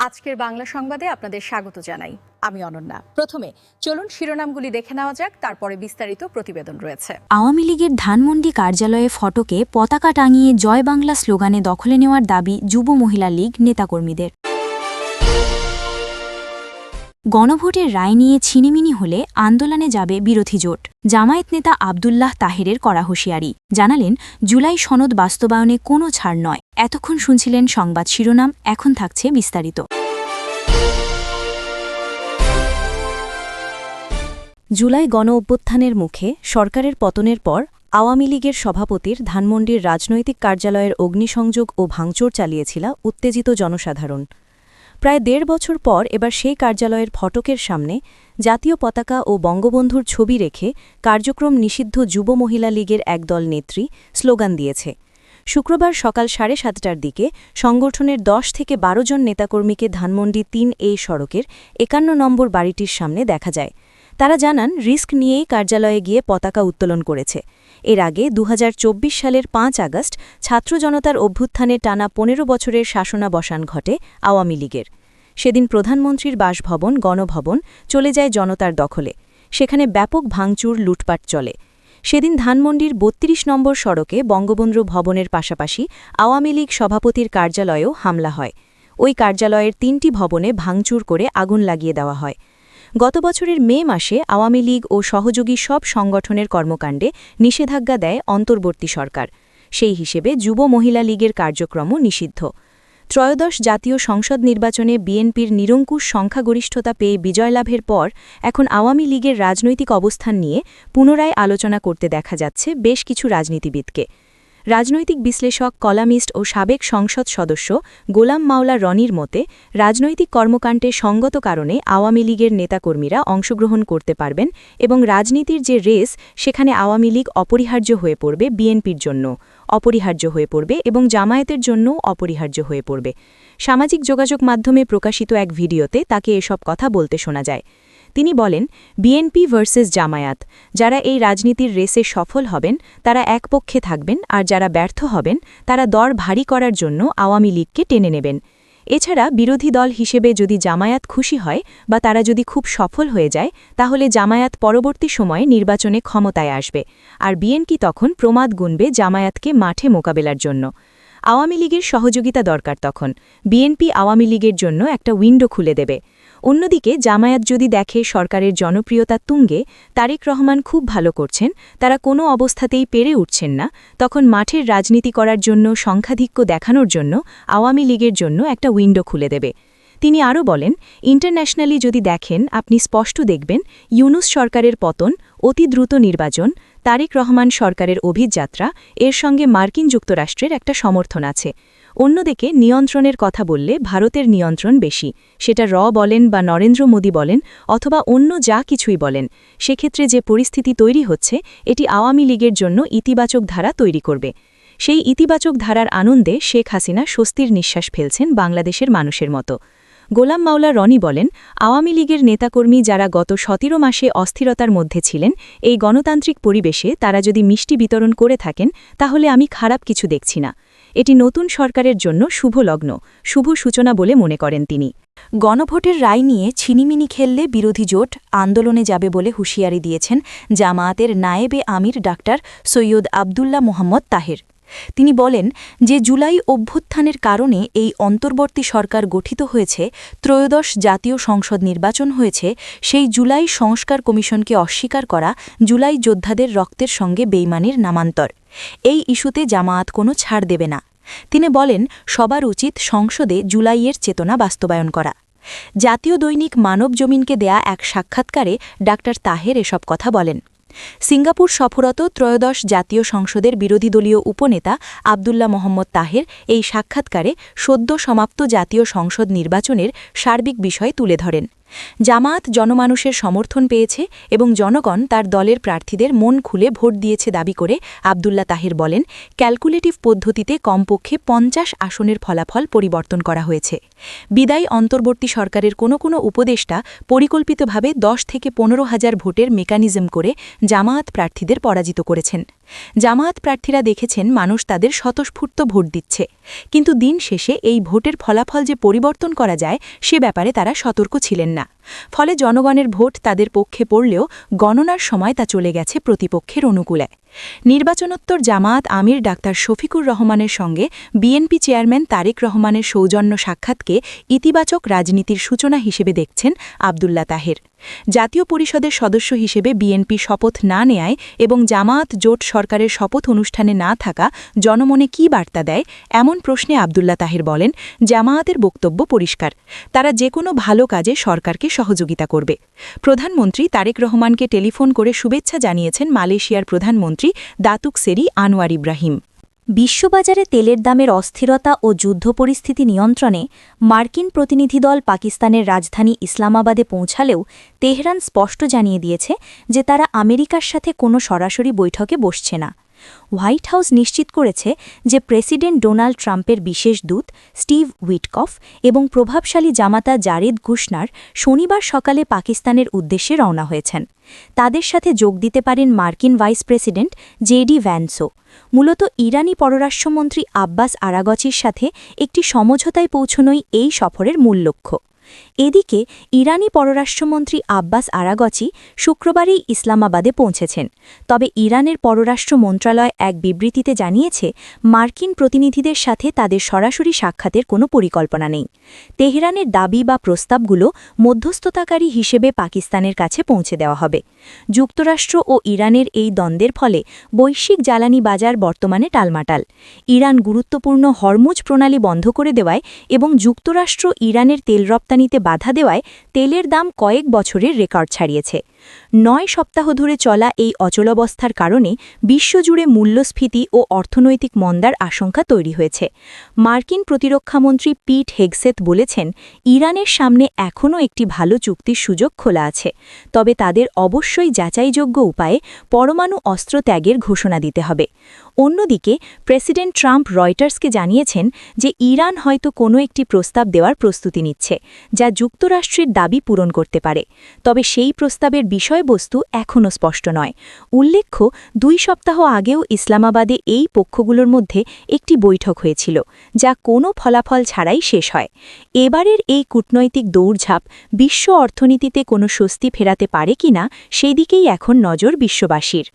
আজকের বাংলা সংবাদে আপনাদের স্বাগত জানাই। আমি অনন্যা। প্রথমে চলুন শিরোনামগুলি দেখে নেওয়া যাক, তারপরে বিস্তারিত প্রতিবেদন রয়েছে। আওয়ামী লীগের ধানমন্ডি কার্যালয়ে ফটকে পতাকা টাঙিয়ে জয় বাংলা স্লোগানে দখলে নেওয়ার দাবি যুব মহিলা লীগ নেতাকর্মীদের। গণভোটের রায় নিয়ে ছিনিমিনি হলে আন্দোলনে যাবে বিরোধী জোট। জামায়াত নেতা আব্দুল্লাহ তাহেরের করা হুঁশিয়ারি, জানালেন জুলাই সনদ বাস্তবায়নে কোনো ছাড় নয়। এতক্ষণ শুনছিলেন সংবাদ শিরোনাম, এখন থাকছে বিস্তারিত। জুলাই গণ অভ্যুত্থানের মুখে সরকারের পতনের পর আওয়ামী লীগের সভাপতির ধানমন্ডির রাজনৈতিক কার্যালয়ের অগ্নিসংযোগ ও ভাঙচুর চালিয়েছিল উত্তেজিত জনসাধারণ। প্রায় ১.৫ বছর পর এবার সেই কার্যালয়ের ফটকের সামনে জাতীয় পতাকা ও বঙ্গবন্ধুর ছবি রেখে কার্যক্রম নিষিদ্ধ যুব মহিলা লীগের একদল নেত্রী স্লোগান দিয়েছে। শুক্রবার সকাল ৭:৩০টার দিকে সংগঠনের ১০ থেকে ১২ জন নেতাকর্মীকে ধানমন্ডি ৩A সড়কের ৫১ নম্বর বাড়িটির সামনে দেখা যায়। তারা জানান, রিস্ক নিয়েই কার্যালয়ে গিয়ে পতাকা উত্তোলন করেছে। এর আগে ২০২৪ সালের ৫ আগস্ট ছাত্র জনতার অভ্যুত্থানে টানা ১৫ বছরের শাসনাবসান ঘটে আওয়ামী লীগের। সেদিন প্রধানমন্ত্রীর বাসভবন গণভবন চলে যায় জনতার দখলে। সেখানে ব্যাপক ভাঙচুর লুটপাট চলে। সেদিন ধানমন্ডির ৩২ নম্বর সড়কে বঙ্গবন্ধু ভবনের পাশাপাশি আওয়ামী লীগ সভাপতির কার্যালয়েও হামলা হয়। ওই কার্যালয়ের ৩টি ভবনে ভাঙচুর করে আগুন লাগিয়ে দেওয়া হয়। গত বছরের মে মাসে আওয়ামী লীগ ও সহযোগী সব সংগঠনের কর্মকাণ্ডে নিষেধাজ্ঞা দেয় অন্তর্বর্তী সরকার। সেই হিসেবে যুব মহিলা লীগের কার্যক্রমও নিষিদ্ধ। ত্রয়োদশ জাতীয় সংসদ নির্বাচনে বিএনপির নিরঙ্কুশ সংখ্যাগরিষ্ঠতা পেয়ে বিজয়লাভের পর এখন আওয়ামী লীগের রাজনৈতিক অবস্থান নিয়ে পুনরায় আলোচনা করতে দেখা যাচ্ছে বেশ কিছু রাজনীতিবিদকে। রাজনৈতিক বিশ্লেষক, কলামিস্ট ও সাবেক সংসদ সদস্য গোলাম মাওলা রনির মতে, রাজনৈতিক কর্মকাণ্ডে সঙ্গত কারণে আওয়ামী লীগের নেতাকর্মীরা অংশগ্রহণ করতে পারবেন এবং রাজনীতির যে রেস, সেখানে আওয়ামী লীগ অপরিহার্য হয়ে পড়বে, বিএনপির জন্য অপরিহার্য হয়ে পড়বে এবং জামায়াতের জন্যও অপরিহার্য হয়ে পড়বে। সামাজিক যোগাযোগ মাধ্যমে প্রকাশিত এক ভিডিওতে তাকে এসব কথা বলতে শোনা যায়। তিনি বলেন, বিএনপি ভার্সেস জামায়াত, যারা এই রাজনীতির রেসে সফল হবেন তারা এক পক্ষে থাকবেন, আর যারা ব্যর্থ হবেন তারা দর ভারী করার জন্য আওয়ামী লীগকে টেনে নেবেন। এছাড়া বিরোধী দল হিসেবে যদি জামায়াত খুশি হয় বা তারা যদি খুব সফল হয়ে যায়, তাহলে জামায়াত পরবর্তী সময়ে নির্বাচনে ক্ষমতায় আসবে, আর বিএনপি তখন প্রমাদ গুনবে জামায়াতকে মাঠে মোকাবেলার জন্য। আওয়ামী লীগের সহযোগিতা দরকার তখন। বিএনপি আওয়ামী লীগের জন্য একটা উইন্ডো খুলে দেবে। অন্যদিকে জামায়াত যদি দেখে সরকারের জনপ্রিয়তা তুঙ্গে, তারেক রহমান খুব ভালো করছেন, তারা কোনো অবস্থাতেই পেরে উঠছেন না, তখন মাঠের রাজনীতি করার জন্য, সংখ্যাধিক্য দেখানোর জন্য আওয়ামী লীগের জন্য একটা উইন্ডো খুলে দেবে। তিনি আরও বলেন, ইন্টারন্যাশনালি যদি দেখেন আপনি স্পষ্ট দেখবেন ইউনূস সরকারের পতন, অতি দ্রুত নির্বাচন, তারেক রহমান সরকারের অভিযাত্রা, এর সঙ্গে মার্কিন যুক্তরাষ্ট্রের একটা সমর্থন আছে। অন্যদিকে নিয়ন্ত্রণের কথা বললে ভারতের নিয়ন্ত্রণ বেশি, সেটা বলেন বা নরেন্দ্র মোদী বলেন অথবা অন্য যা কিছুই বলেন, সেক্ষেত্রে যে পরিস্থিতি তৈরি হচ্ছে এটি আওয়ামী লীগের জন্য ইতিবাচক ধারা তৈরি করবে। সেই ইতিবাচক ধারার আনন্দে শেখ হাসিনা স্বস্তির নিঃশ্বাস ফেলছেন বাংলাদেশের মানুষের মতো। গোলাম মাওলা রনি বলেন, আওয়ামী লীগের নেতাকর্মী যারা গত ১৭ মাসে অস্থিরতার মধ্যে ছিলেন, এই গণতান্ত্রিক পরিবেশে তারা যদি মিষ্টি বিতরণ করে থাকেন, তাহলে আমি খারাপ কিছু দেখছি না। এটি নতুন সরকারের জন্য শুভ লগ্ন, শুভ সূচনা বলে মনে করেন তিনি। গণভোটের রায় নিয়ে ছিনিমিনি খেললে বিরোধী জোট আন্দোলনে যাবে বলে হুঁশিয়ারি দিয়েছেন জামায়াতের নায়েবে আমির ডাক্তার সৈয়দ আব্দুল্লাহ মোহাম্মদ তাহের। তিনি বলেন যে জুলাই অভ্যুত্থানের কারণে এই অন্তর্বর্তী সরকার গঠিত হয়েছে, ত্রয়োদশ জাতীয় সংসদ নির্বাচন হয়েছে, সেই জুলাই সংস্কার কমিশনকে অস্বীকার করা জুলাই যোদ্ধাদের রক্তের সঙ্গে বেইমানির নামান্তর। এই ইস্যুতে জামায়াত কোনো ছাড় দেবে না। তিনি বলেন, সবার উচিত সংসদে জুলাইয়ের চেতনা বাস্তবায়ন করা। জাতীয় দৈনিক মানব জমিনকে দেয়া এক সাক্ষাৎকারে ডাক্তার তাহের এসব কথা বলেন। সিঙ্গাপুর সফররত ত্রয়োদশ জাতীয় সংসদের বিরোধী দলীয় উপনেতা আব্দুল্লাহ মোহাম্মদ তাহের এই সাক্ষাৎকারে সদ্য সমাপ্ত জাতীয় সংসদ নির্বাচনের সার্বিক বিষয় তুলে ধরেন। জামায়াত জনমানুষের সমর্থন পেয়েছে এবং জনগণ তার দলের প্রার্থীদের মন খুলে ভোট দিয়েছে দাবি করে আব্দুল্লাহ তাহের বলেন, ক্যালকুলেটিভ পদ্ধতিতে কমপক্ষে ৫০ আসনের ফলাফল পরিবর্তন করা হয়েছে। বিদায়ী অন্তর্বর্তী সরকারের কোনো উপদেষ্টা পরিকল্পিতভাবে ১০ থেকে ১৫ হাজার ভোটের মেকানিজম করে জামায়াত প্রার্থীদের পরাজিত করেছেন। জামায়াত প্রার্থীরা দেখেছেন মানুষ তাদের স্বতঃস্ফূর্ত ভোট দিচ্ছে, কিন্তু দিন শেষে এই ভোটের ফলাফল যে পরিবর্তন করা যায় সে ব্যাপারে তারা সতর্ক ছিলেন না। ফলে জনগণের ভোট তাদের পক্ষে পড়লেও গণনার সময় তা চলে গেছে প্রতিপক্ষের অনুকূলে। নির্বাচনোত্তর জামায়াত আমির ডাক্তার শফিকুর রহমানের সঙ্গে বিএনপি চেয়ারম্যান তারেক রহমানের সৌজন্য সাক্ষাৎকে ইতিবাচক রাজনীতির সূচনা হিসেবে দেখছেন আব্দুল্লাহ তাহের। জাতীয় পরিষদের সদস্য হিসেবে বিএনপি শপথ না নেয়ায় এবং জামায়াত জোট সরকারের শপথ অনুষ্ঠানে না থাকা জনমনে কী বার্তা দেয়, এমন প্রশ্নে আব্দুল্লাহ তাহের বলেন, জামায়াতের বক্তব্য পরিষ্কার, তারা যে কোনো ভালো কাজে সরকারকে সহযোগিতা করবে। প্রধানমন্ত্রী তারেক রহমানকে টেলিফোন করে শুভেচ্ছা জানিয়েছেন মালয়েশিয়ার প্রধানমন্ত্রী দাতুক সেরি আনোয়ার ইব্রাহিম। বিশ্ববাজারে তেলের দামের অস্থিরতা ও যুদ্ধ পরিস্থিতি নিয়ন্ত্রণে মার্কিন প্রতিনিধি দল পাকিস্তানের রাজধানী ইসলামাবাদে পৌঁছালেও তেহরান স্পষ্ট জানিয়ে দিয়েছে যে তারা আমেরিকার সাথে কোনো সরাসরি বৈঠকে বসছে না। হোয়াইট হাউস নিশ্চিত করেছে যে প্রেসিডেন্ট ডোনাল্ড ট্রাম্পের বিশেষ দূত স্টিভ উইটকফ এবং প্রভাবশালী জামাতা জারেদ কুশনার শনিবার সকালে পাকিস্তানের উদ্দেশ্যে রওনা হয়েছেন। তাদের সাথে যোগ দিতে পারেন মার্কিন ভাইস প্রেসিডেন্ট জেডি ভ্যান্সও। মূলত ইরানি পররাষ্ট্রমন্ত্রী আব্বাস আরাগচির সাথে একটি সমঝোতায় পৌঁছনোই এই সফরের মূল লক্ষ্য। এদিকে ইরানি পররাষ্ট্রমন্ত্রী আব্বাস আরাগচি শুক্রবারই ইসলামাবাদে পৌঁছেছেন। তবে ইরানের পররাষ্ট্র মন্ত্রণালয় এক বিবৃতিতে জানিয়েছে, মার্কিন প্রতিনিধিদের সাথে তাদের সরাসরি সাক্ষাতের কোনো পরিকল্পনা নেই। তেহরানের দাবি বা প্রস্তাবগুলো মধ্যস্থতাকারী হিসেবে পাকিস্তানের কাছে পৌঁছে দেওয়া হবে। যুক্তরাষ্ট্র ও ইরানের এই দ্বন্দ্বের ফলে বৈশ্বিক জ্বালানি বাজার বর্তমানে টালমাটাল। ইরান গুরুত্বপূর্ণ হরমুজ প্রণালী বন্ধ করে দেওয়ায় এবং যুক্তরাষ্ট্র ইরানের তেল রপ্তানিতে বাধা দেওয়ায় তেলের দাম কয়েক বছরের রেকর্ড ছাড়িয়েছে। ৯ সপ্তাহ ধরে চলা এই অচলাবস্থার কারণে বিশ্বজুড়ে মূল্যস্ফীতি ও অর্থনৈতিক মন্দার আশঙ্কা তৈরি হয়েছে। মার্কিন প্রতিরক্ষামন্ত্রী পিট হেগসেথ বলেছেন, ইরানের সামনে এখনও একটি ভালো চুক্তির সুযোগ খোলা আছে, তবে তাদের অবশ্যই যাচাইযোগ্য উপায়ে পরমাণু অস্ত্র ত্যাগের ঘোষণা দিতে হবে। অন্যদিকে প্রেসিডেন্ট ট্রাম্প রয়টার্সকে জানিয়েছেন যে ইরান হয়তো কোনো একটি প্রস্তাব দেওয়ার প্রস্তুতি নিচ্ছে, যা যুক্তরাষ্ট্রের দাবি পূরণ করতে পারে, তবে সেই প্রস্তাবের বিষয়বস্তু এখনও স্পষ্ট নয়। উল্লেখ্য, ২ সপ্তাহ আগেও ইসলামাবাদে এই পক্ষগুলোর মধ্যে একটি বৈঠক হয়েছিল, যা কোনো ফলাফল ছাড়াই শেষ হয়। এবারের এই কূটনৈতিক দৌড়ঝাঁপ বিশ্ব অর্থনীতিতে কোনো স্বস্তি ফেরাতে পারে কিনা সেই দিকেই এখন নজর বিশ্ববাসীর।